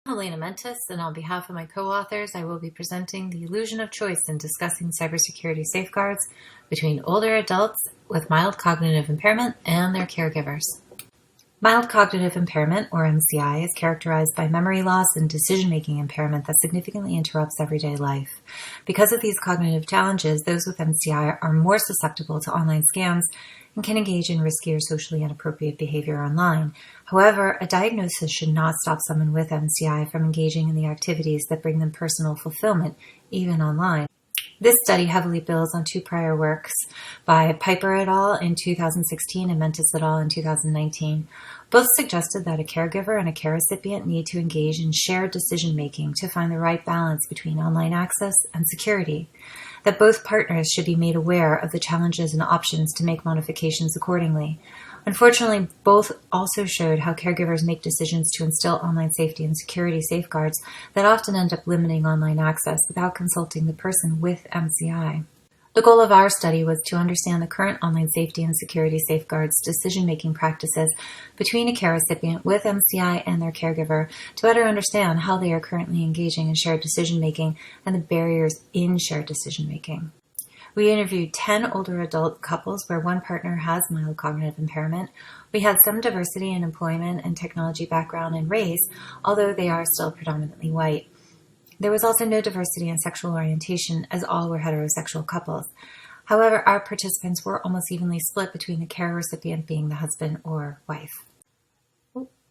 Helena Mentis, and on behalf of my co-authors, I will be presenting The Illusion of Choice and discussing cybersecurity safeguards between older adults with mild cognitive impairment and their caregivers. Mild cognitive impairment, or MCI, is characterized by memory loss and decision-making impairment that significantly interrupts everyday life. Because of these cognitive challenges, those with MCI are more susceptible to online scams and can engage in riskier socially inappropriate behavior online. However, a diagnosis should not stop someone with MCI from engaging in the activities that bring them personal fulfillment, even online. This study heavily builds on two prior works by Piper et al. In 2016 and Mentis et al. In 2019. Both suggested that a caregiver and a care recipient need to engage in shared decision-making to find the right balance between online access and security, that both partners should be made aware of the challenges and options to make modifications accordingly. Unfortunately, both also showed how caregivers make decisions to instill online safety and security safeguards that often end up limiting online access without consulting the person with MCI. The goal of our study was to understand the current online safety and security safeguards decision-making practices between a care recipient with MCI and their caregiver to better understand how they are currently engaging in shared decision-making and the barriers in shared decision-making. We interviewed 10 older adult couples where one partner has mild cognitive impairment. We had some diversity in employment and technology background and race, although they are still predominantly white. There was also no diversity in sexual orientation, as all were heterosexual couples. However, our participants were almost evenly split between the care recipient being the husband or wife.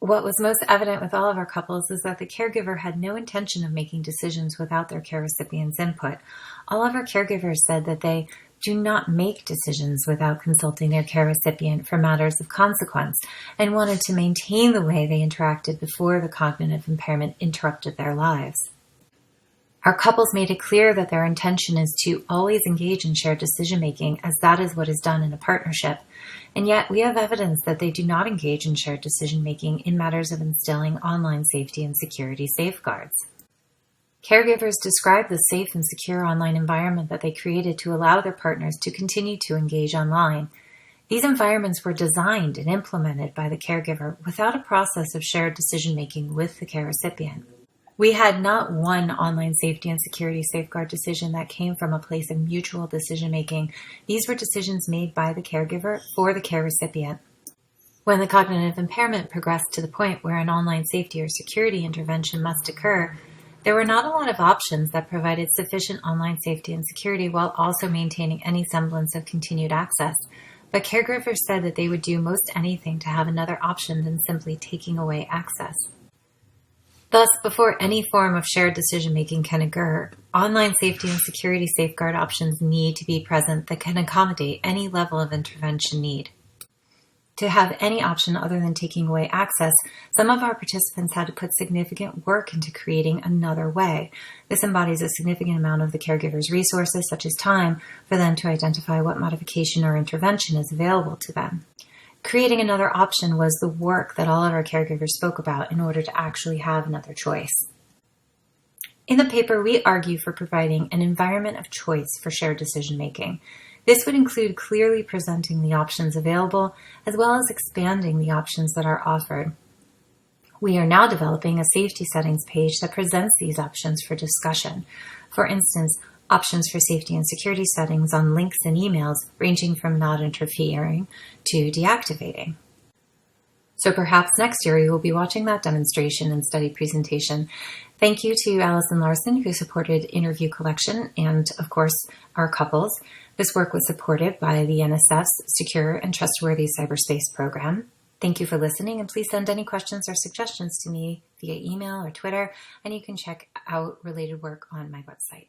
What was most evident with all of our couples is that the caregiver had no intention of making decisions without their care recipient's input. All of our caregivers said that they do not make decisions without consulting their care recipient for matters of consequence and wanted to maintain the way they interacted before the cognitive impairment interrupted their lives. Our couples made it clear that their intention is to always engage in shared decision-making, as that is what is done in a partnership. And yet we have evidence that they do not engage in shared decision-making in matters of instilling online safety and security safeguards. Caregivers describe the safe and secure online environment that they created to allow their partners to continue to engage online. These environments were designed and implemented by the caregiver without a process of shared decision-making with the care recipient. We had not one online safety and security safeguard decision that came from a place of mutual decision-making. These were decisions made by the caregiver for the care recipient. When the cognitive impairment progressed to the point where an online safety or security intervention must occur, there were not a lot of options that provided sufficient online safety and security while also maintaining any semblance of continued access. But caregivers said that they would do most anything to have another option than simply taking away access. Thus, before any form of shared decision-making can occur, online safety and security safeguard options need to be present that can accommodate any level of intervention need. To have any option other than taking away access, some of our participants had to put significant work into creating another way. This embodies a significant amount of the caregiver's resources, such as time, for them to identify what modification or intervention is available to them. Creating another option was the work that all of our caregivers spoke about in order to actually have another choice. In the paper, we argue for providing an environment of choice for shared decision-making. This would include clearly presenting the options available, as well as expanding the options that are offered. We are now developing a safety settings page that presents these options for discussion. For instance, options for safety and security settings on links and emails ranging from not interfering to deactivating. So perhaps next year you will be watching that demonstration and study presentation. Thank you to Allison Larson, who supported interview collection, and of course our couples. This work was supported by the NSF's Secure and Trustworthy Cyberspace program. Thank you for listening, and please send any questions or suggestions to me via email or Twitter, and you can check out related work on my website.